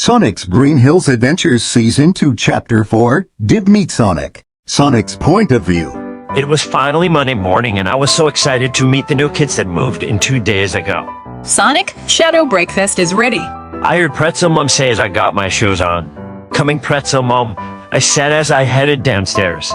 Sonic's Green Hills Adventures Season 2 Chapter 4, Dib Meet Sonic. Sonic's Point of View. It was finally Monday morning and I was so excited to meet the new kids that moved in 2 days ago. Sonic, Shadow Breakfast is ready. I heard Pretzel Mom say as I got my shoes on. Coming, Pretzel Mom, I said as I headed downstairs.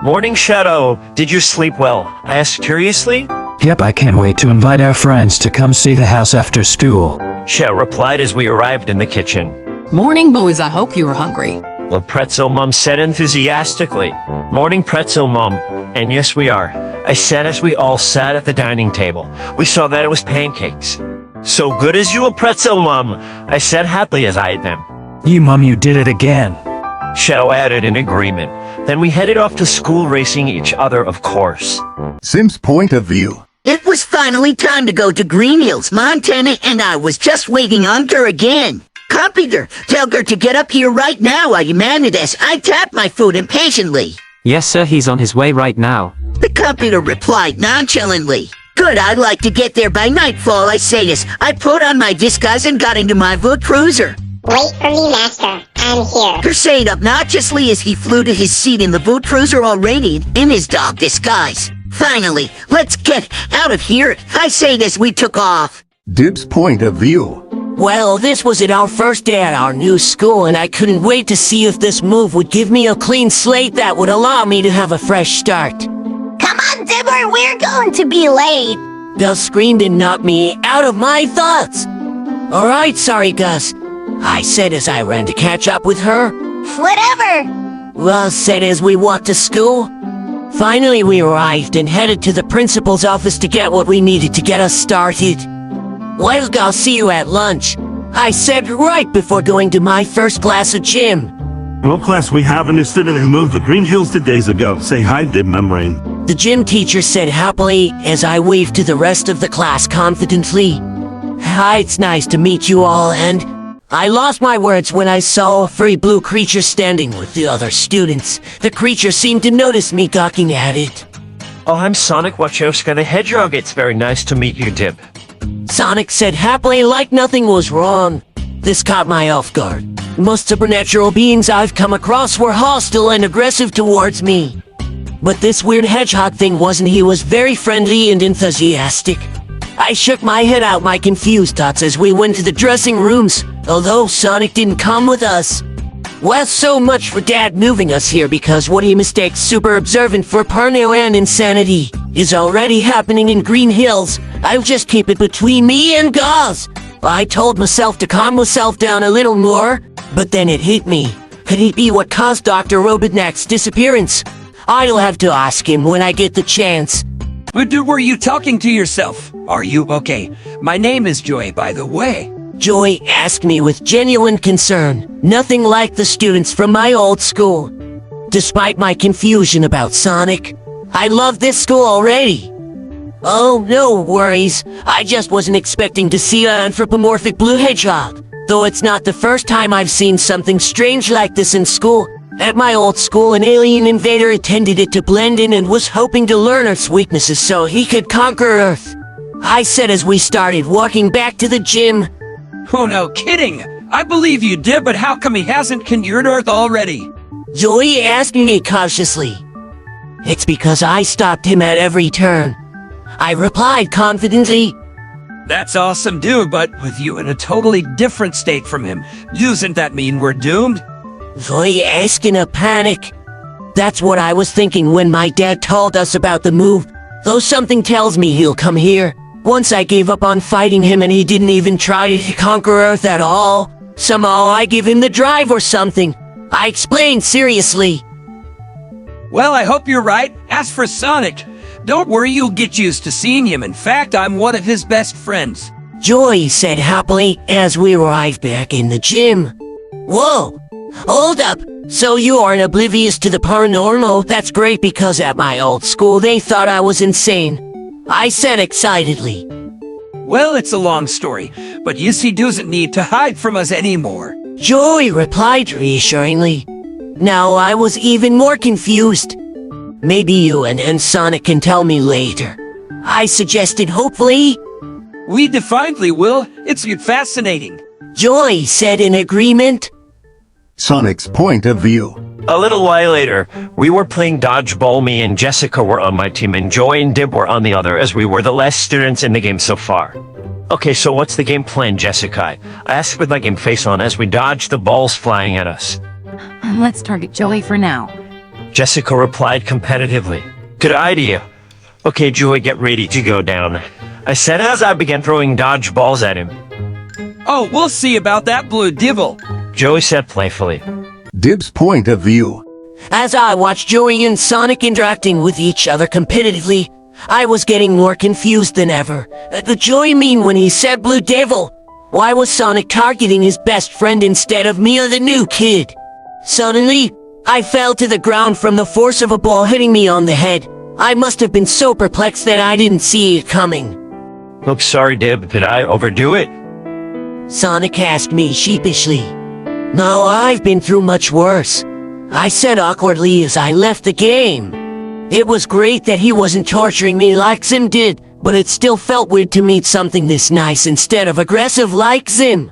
Morning, Shadow. Did you sleep well? I asked curiously. Yep, I can't wait to invite our friends to come see the house after school. Shadow replied as we arrived in the kitchen. Morning, boys. I hope you are hungry. Well, Pretzel Mom said enthusiastically. Morning, Pretzel Mom. And yes, we are. I said as we all sat at the dining table. We saw that it was pancakes. So good as you, Pretzel Mom, I said happily as I ate them. You mum, you did it again. Shadow added in agreement. Then we headed off to school, racing each other, of course. Sim's Point of View. It was finally time to go to Green Hills, Montana, and I was just waiting on her again. Computer, tell her to get up here right now, I demanded as I tapped my foot impatiently. Yes, sir, he's on his way right now. The computer replied nonchalantly. Good, I'd like to get there by nightfall, I say as I put on my disguise and got into my Voot cruiser. Wait for me, Master. I'm here. Her said obnoxiously as he flew to his seat in the Voot cruiser already in his dog disguise. Finally, let's get out of here, I said as we took off. Dib's Point of View. Well, this was our first day at our new school, and I couldn't wait to see if this move would give me a clean slate that would allow me to have a fresh start. Come on, Dibber, we're going to be late. Gus screamed and knocked me out of my thoughts. All right, sorry, Gus, I said as I ran to catch up with her. Whatever. Well, said as we walked to school. Finally, we arrived and headed to the principal's office to get what we needed to get us started. Well, I'll see you at lunch, I said right before going to my first class of gym. Well, class, we have a new student who moved to Green Hills 2 days ago. Say hi, Dib Membrane. The gym teacher said happily as I waved to the rest of the class confidently. Hi, it's nice to meet you all, and I lost my words when I saw a furry blue creature standing with the other students. The creature seemed to notice me gawking at it. Oh, I'm Sonic Wachowska the Hedgehog. It's very nice to meet you, Dib. Sonic said happily like nothing was wrong. This caught my off guard. Most supernatural beings I've come across were hostile and aggressive towards me. But this weird hedgehog thing wasn't. He was very friendly and enthusiastic. I shook my head out my confused thoughts as we went to the dressing rooms, although Sonic didn't come with us. Well, so much for Dad moving us here, because what he mistakes super observant for parno and insanity is already happening in Green Hills. I'll just keep it between me and Gauze. I told myself to calm myself down a little more, but then it hit me. Could it be what caused Dr. Robotnik's disappearance? I'll have to ask him when I get the chance. But were you talking to yourself? Are you okay? My name is Joy, by the way. Joy asked me with genuine concern, nothing like the students from my old school. Despite my confusion about Sonic, I love this school already. Oh, no worries. I just wasn't expecting to see an anthropomorphic blue hedgehog. Though it's not the first time I've seen something strange like this in school. At my old school, an alien invader attended it to blend in and was hoping to learn Earth's weaknesses so he could conquer Earth. I said as we started walking back to the gym. Oh, no kidding. I believe you did, but how come he hasn't conquered Earth already? Joey asked me cautiously. It's because I stopped him at every turn. I replied confidently. That's awesome, dude, but with you in a totally different state from him, doesn't that mean we're doomed? Joey asked in a panic. That's what I was thinking when my dad told us about the move. Though something tells me he'll come here. Once I gave up on fighting him and he didn't even try to conquer Earth at all. Somehow I give him the drive or something. I explained seriously. Well, I hope you're right. As for Sonic, don't worry, you'll get used to seeing him. In fact, I'm one of his best friends. Joy said happily as we arrived back in the gym. Whoa, hold up. So you aren't oblivious to the paranormal? That's great, because at my old school they thought I was insane. I said excitedly. Well, it's a long story, but he doesn't need to hide from us anymore. Joey replied reassuringly. Now I was even more confused. Maybe you and Sonic can tell me later, I suggested hopefully. We definitely will. It's fascinating. Joy said in agreement. Sonic's point of view. A little while later, we were playing dodgeball. Me and Jessica were on my team, and Joy and Dib were on the other, as we were the last students in the game so far. Okay, so what's the game plan, Jessica? I asked with my game face on as we dodged the balls flying at us. Let's target Joey for now. Jessica replied competitively. Good idea. Okay, Joy, get ready to go down, I said as I began throwing dodgeballs at him. Oh, we'll see about that, Blue Devil. Joey said playfully. Dib's point of view. As I watched Joey and Sonic interacting with each other competitively, I was getting more confused than ever. The Joey mean when he said Blue Devil? Why was Sonic targeting his best friend instead of me or the new kid? Suddenly, I fell to the ground from the force of a ball hitting me on the head. I must have been so perplexed that I didn't see it coming. Oops, sorry, Dib. Did I overdo it? Sonic asked me sheepishly. No, I've been through much worse, I said awkwardly as I left the game. It was great that he wasn't torturing me like Zim did, but it still felt weird to meet something this nice instead of aggressive like Zim.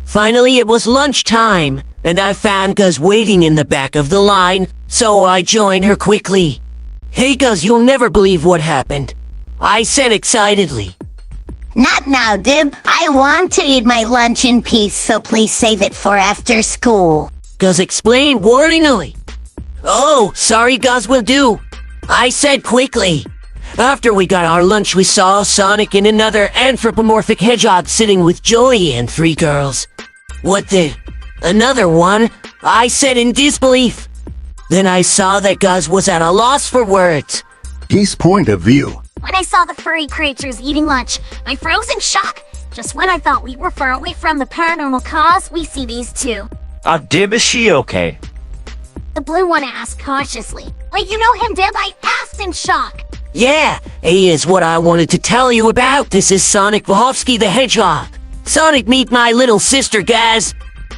Finally, it was lunchtime, and I found Guz waiting in the back of the line, so I joined her quickly. Hey Guz, you'll never believe what happened, I said excitedly. Not now, Dib. I want to eat my lunch in peace, so please save it for after school. Guz explained warningly. Oh, sorry Guz, will do, I said quickly. After we got our lunch, we saw Sonic and another anthropomorphic hedgehog sitting with Joey and 3 girls. What the? Another one? I said in disbelief. Then I saw that Guz was at a loss for words. Geese point of view. When I saw the furry creatures eating lunch, I froze in shock. Just when I thought we were far away from the paranormal cause, we see these two. Dib, is she okay? The blue one asked cautiously. Wait, you know him, Dib? I asked in shock. Yeah, he is what I wanted to tell you about. This is Sonic Vahovsky the Hedgehog. Sonic, meet my little sister, guys.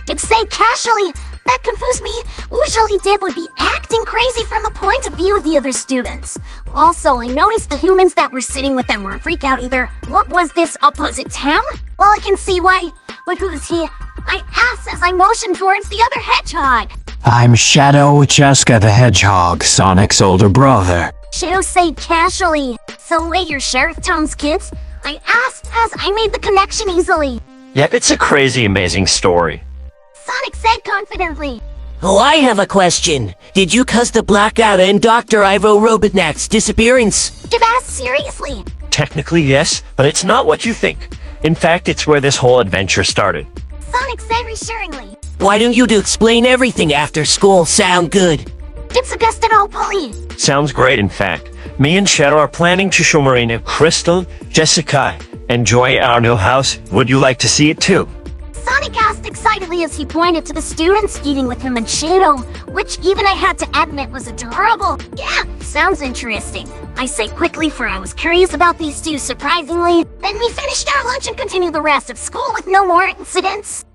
Did say casually. That confused me. Usually Dib would be acting crazy from the point of view of the other students. Also, I noticed the humans that were sitting with them were freaked out either. What was this opposite town? Well, I can see why. But who's he? I asked as I motioned towards the other hedgehog. I'm Shadow Cheska the Hedgehog, Sonic's older brother. Shadow said casually. So wait, you're Sheriff Town's kids? I asked as I made the connection easily. Yep, it's a crazy, amazing story. Sonic said confidently. Oh, I have a question. Did you cause the blackout and Dr. Ivo Robotnik's disappearance? Dib asked seriously. Technically, yes, but it's not what you think. In fact, it's where this whole adventure started. Sonic said reassuringly. Why don't you do explain everything after school? Sound good? Dib suggested all bully. Sounds great, in fact. Me and Shadow are planning to show Marina, Crystal, Jessica, and Joy our new house. Would you like to see it too? Sonic asked excitedly as he pointed to the students eating with him and Shadow, which even I had to admit was adorable. Yeah, sounds interesting, I say quickly, for I was curious about these two surprisingly. Then we finished our lunch and continued the rest of school with no more incidents.